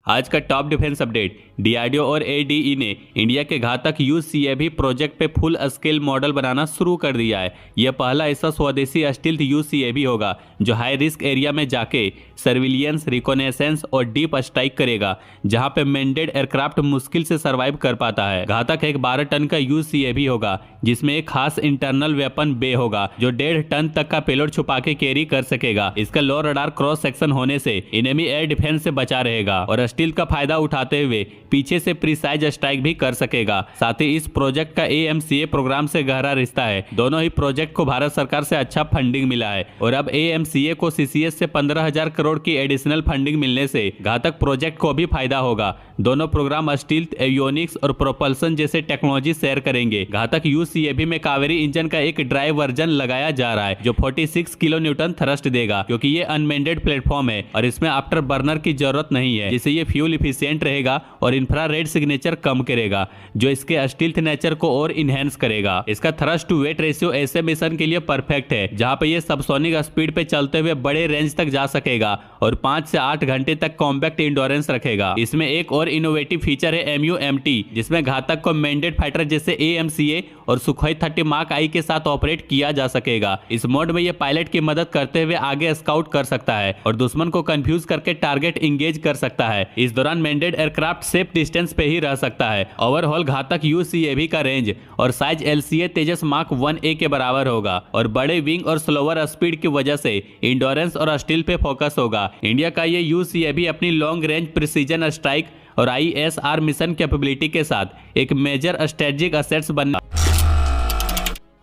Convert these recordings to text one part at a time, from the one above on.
आज का top defence update. DRDO और एडीई ने इंडिया के घातक यूसीएवी प्रोजेक्ट पे फुल स्केल मॉडल बनाना शुरू कर दिया है। यह पहला ऐसा स्वदेशी स्टील्थ यूसीएवी होगा जो हाई रिस्क एरिया में जाके सर्विलियंस, रिकॉनेसेंस और डीप स्ट्राइक करेगा, जहां पे मैंडेड एयरक्राफ्ट मुश्किल से सर्वाइव कर पाता है। घातक एक 12 टन का यूसीएवी होगा जिसमें एक खास इंटरनल वेपन बे होगा जो 1.5 टन तक का पेलोड छुपा के कैरी कर सकेगा। इसका लो रडार क्रॉस सेक्शन होने से एनिमी एयर डिफेंस से बचा रहेगा और स्टील्थ का फायदा उठाते हुए पीछे से प्रिसाइज स्ट्राइक भी कर सकेगा। साथ ही इस प्रोजेक्ट का एएमसीए प्रोग्राम से गहरा रिश्ता है। दोनों ही प्रोजेक्ट को भारत सरकार से अच्छा फंडिंग मिला है और अब एएमसीए को सीसीएस से 15,000 करोड़ की एडिशनल फंडिंग मिलने से घातक प्रोजेक्ट को भी फायदा होगा। दोनों प्रोग्राम स्टील्थ, एवियोनिक्स और प्रोपल्सन जैसे टेक्नोलॉजी शेयर करेंगे। घातक यूसीएवी में कावेरी इंजन का एक ड्राइव वर्जन लगाया जा रहा है जो 46 किलो न्यूटन थ्रस्ट देगा, क्योंकि ये अनमेंडेड प्लेटफॉर्म है और इसमें आफ्टर बर्नर की जरूरत नहीं है, जिससे ये फ्यूल इफिशिएंट रहेगा और इंफ्रारेड सिग्नेचर कम करेगा, जो इसके स्टील्थ नेचर को और इनहेंस करेगा। इसका थ्रस्ट टू वेट रेशियो ऐसे मिशन के लिए परफेक्ट है जहां पे ये सबसोनिक स्पीड पे चलते हुए बड़े रेंज तक जा सकेगा और 5 से 8 घंटे तक कॉम्पैक्ट इंडोरेंस रखेगा। इसमें एक और इनोवेटिव फीचर है MUMT, जिसमें घातक को मैंडेड फाइटर जैसे AMCA और सुखोई 30 मार्क आई के साथ ऑपरेट किया जा सकेगा। इस मोड में ये पायलट की मदद करते हुए आगे स्काउट कर सकता है और दुश्मन को कंफ्यूज करके टारगेट इंगेज कर सकता है। इस दौरान मैंडेड एयरक्राफ्ट सेफ डिस्टेंस पे ही रह सकता है। ओवरऑल घातक यूसीएवी का रेंज और साइज LCA तेजस मार्क 1A के बराबर होगा और बड़े विंग और स्लोअर स्पीड की वजह से इंडोरेंस और स्टील पे फोकस होगा। इंडिया का ये यूसीएवी अपनी लॉन्ग रेंज प्रिसीजन स्ट्राइक और ISR मिशन कैपेबिलिटी के साथ एक मेजर स्ट्रेटेजिक असेट्स बनने।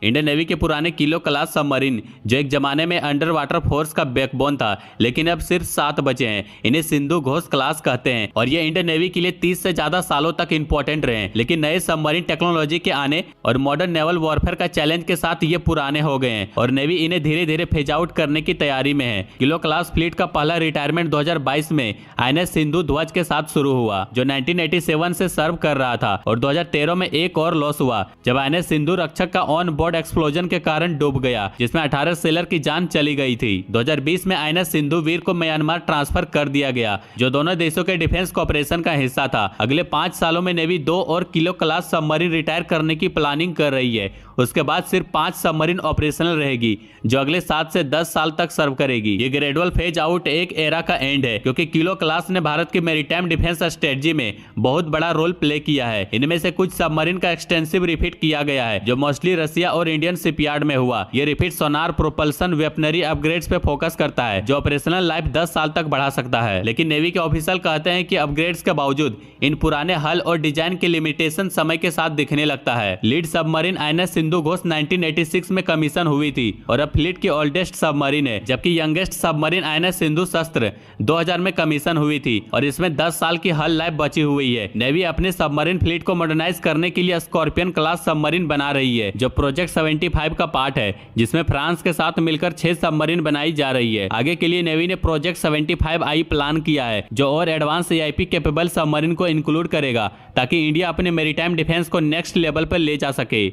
इंडियन नेवी के पुराने किलो क्लास सबमरीन जो एक जमाने में अंडर वाटर फोर्स का बैकबोन था, लेकिन अब सिर्फ 7 बचे हैं। इन्हें सिंधु घोष क्लास कहते हैं और ये इंडियन नेवी के लिए 30 से ज्यादा सालों तक इंपॉर्टेंट रहे, लेकिन नए सबमरीन टेक्नोलॉजी के आने और मॉडर्न नेवल वॉरफेयर का चैलेंज के साथ ये पुराने हो गए हैं और नेवी इन्हें धीरे धीरे फेज आउट करने की तैयारी में है। किलो क्लास फ्लीट का पहला रिटायरमेंट 2022 में INS सिंधु ध्वज के साथ शुरू हुआ, जो 1987 से सर्व कर रहा था और 2013 में एक और लॉस हुआ जब INS सिंधु रक्षक का ऑन बोर्ड एक्सप्लोजन के कारण डूब गया, जिसमें 18 सेलर की जान चली गई थी। 2020 में INS सिंधु वीर को म्यांमार ट्रांसफर कर दिया गया, जो दोनों देशों के डिफेंस कॉपरेशन का हिस्सा था। अगले 5 सालों में नेवी 2 और किलो क्लास सबमरीन रिटायर करने की प्लानिंग कर रही है। उसके बाद सिर्फ 5 सबमरीन ऑपरेशनल रहेगी, जो अगले 7 से 10 साल तक सर्व करेगी। ये ग्रेजुअल फेज आउट एक एरा का एंड है, क्योंकि किलो क्लास ने भारत की मैरीटाइम डिफेंस स्ट्रेटजी में बहुत बड़ा रोल प्ले किया है। इनमें से कुछ सबमरीन का एक्सटेंसिव रिफिट किया गया है, जो मोस्टली रसिया और इंडियन शिपयार्ड में हुआ। ये रिफिट सोनार, प्रोपल्सन, वेपनरी अपग्रेड्स पे फोकस करता है, जो ऑपरेशनल लाइफ 10 साल तक बढ़ा सकता है। लेकिन नेवी के ऑफिशियल कहते हैं कि अपग्रेड्स के बावजूद इन पुराने हल और डिजाइन की लिमिटेशन समय के साथ दिखने लगता है। Lead submarine INS Sindhu Ghosh 1986 में कमीशन हुई थी और अब फ्लीट की ओल्डेस्ट सबमरीन है, जबकि यंगेस्ट सबमरीन INS सिंधु शस्त्र 2000 में कमीशन हुई थी और इसमें 10 साल की हल लाइफ बची हुई है। नेवी अपने सबमरीन फ्लीट को मॉडर्नाइज करने के लिए स्कॉर्पियन क्लास सबमरीन बना रही है, जो प्रोजेक्ट 75 का पार्ट है, जिसमें फ्रांस के साथ मिलकर 6 सबमरीन बनाई जा रही है। आगे के लिए नेवी ने प्रोजेक्ट 75I प्लान किया है, जो और एडवांस AIP कैपेबल सबमरीन को इंक्लूड करेगा, ताकि इंडिया अपने मैरीटाइम डिफेंस को नेक्स्ट लेवल पर ले जा सके।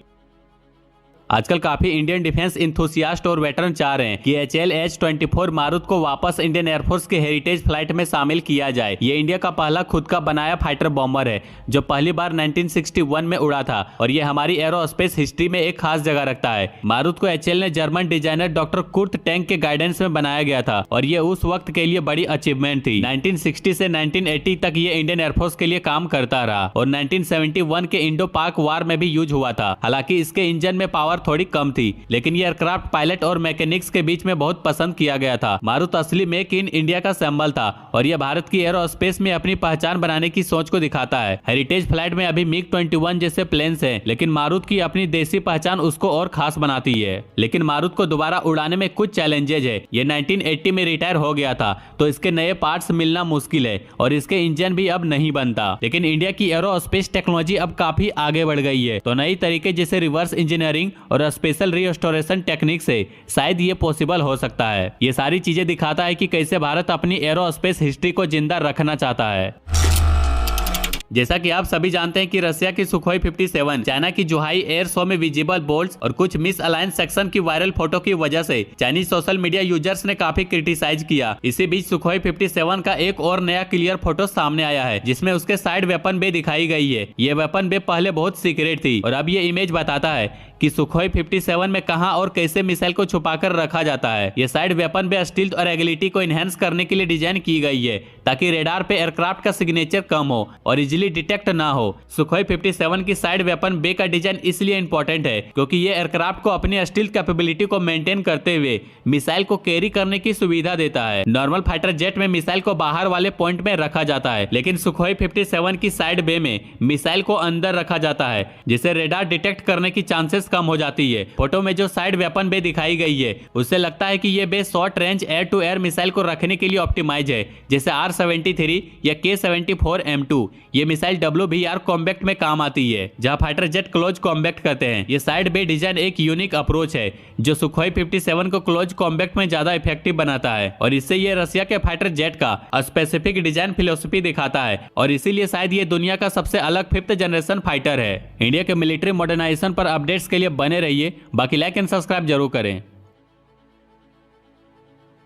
आजकल काफी इंडियन डिफेंस इंथुसियास्ट और वेटरन चाह रहे हैं कि HLH-24 मारुत को वापस इंडियन एयरफोर्स के हेरिटेज फ्लाइट में शामिल किया जाए। ये इंडिया का पहला खुद का बनाया फाइटर बॉम्बर है, जो पहली बार 1961 में उड़ा था और ये हमारी एरोस्पेस हिस्ट्री में एक खास जगह रखता है। मारुत को HL ने German designer doctor Kurt tank के गाइडेंस में बनाया गया था और ये उस वक्त के लिए बड़ी अचीवमेंट थी। 1960 से 1980 तक ये इंडियन एयरफोर्स के लिए काम करता रहा और 1971 के इंडो पाक वार में भी यूज हुआ था। हालांकि इसके इंजन में पावर थोड़ी कम थी, लेकिन ये एयरक्राफ्ट पायलट और मैकेनिक्स के बीच में बहुत पसंद किया गया था। मारुत असली मेक इन इंडिया का सिंबल था और यह भारत की एरोस्पेस में अपनी पहचान बनाने की सोच को दिखाता है। हेरिटेज फ्लाइट में अभी MiG-21 जैसे प्लेन्स हैं, लेकिन मारुत की अपनी देसी पहचान उसको और खास बनाती है। लेकिन मारुत को दोबारा उड़ाने में कुछ चैलेंजेज है। ये 1980 में रिटायर हो गया था, तो इसके नए पार्ट्स मिलना मुश्किल है और इसके इंजन भी अब नहीं बनता। लेकिन इंडिया की एरोस्पेस टेक्नोलॉजी अब काफी आगे बढ़ गई है, तो नई तरीके जैसे रिवर्स इंजीनियरिंग और स्पेशल रिस्टोरेशन टेक्निक से शायद ये पॉसिबल हो सकता है। ये सारी चीजें दिखाता है कि कैसे भारत अपनी एरोस्पेस हिस्ट्री को जिंदा रखना चाहता है। जैसा कि आप सभी जानते हैं कि रशिया की सुखोई 57 चाइना की जुहाई एयर शो में विजिबल बोल्ट्स और कुछ मिस अलायंस सेक्शन की वायरल फोटो की वजह से चाइनीज सोशल मीडिया यूजर्स ने काफी क्रिटिसाइज किया। इसी बीच सुखोई 57 का एक और नया क्लियर फोटो सामने आया है जिसमें उसके साइड वेपन बे दिखाई गई है। ये वेपन बे पहले बहुत सीक्रेट थी और अब ये इमेज बताता है कि सुखोई 57 में कहां और कैसे मिसाइल को छुपाकर रखा जाता है। ये साइड वेपन बे स्टील्थ और एगिलिटी को इनहेंस करने के लिए डिजाइन की गई है ताकि रेडार पे एयरक्राफ्ट का सिग्नेचर कम हो और इजीली डिटेक्ट ना हो। सुखोई 57 की साइड वेपन बे का डिजाइन इसलिए इंपॉर्टेंट है क्योंकि ये एयरक्राफ्ट को अपनी स्टील्थ कैपेबिलिटी को मेंटेन करते हुए मिसाइल को कैरी करने की सुविधा देता है। नॉर्मल फाइटर जेट में मिसाइल को बाहर वाले पॉइंट में रखा जाता है, लेकिन सुखोई 57 की साइड बे में मिसाइल को अंदर रखा जाता है जिससे रेडार डिटेक्ट करने की चांसेस कम हो जाती है। फोटो में जो साइड वेपन बे दिखाई गई है उससे लगता है कि ये बे short range air to air missile को रखने के लिए ऑप्टिमाइज है, जैसे R-73 या K-74 M2। ये मिसाइल WBR कॉम्बैक्ट में काम आती है जहां फाइटर जेट क्लोज कॉम्बैक्ट करते हैं। ये साइड बे डिजाइन एक यूनिक अप्रोच है जो सुखोई 57 को क्लोज कॉम्बैक्ट में ज्यादा इफेक्टिव बनाता है और इससे ये रशिया के फाइटर जेट का स्पेसिफिक डिजाइन फिलोसफी दिखाता है और इसीलिए शायद ये दुनिया का सबसे अलग 5th जनरेशन फाइटर है। इंडिया के मिलिट्री मॉडर्नाइजेशन पर अपडेट्स के लिए बने रहिए। बाकी लाइक एंड सब्सक्राइब जरूर करें।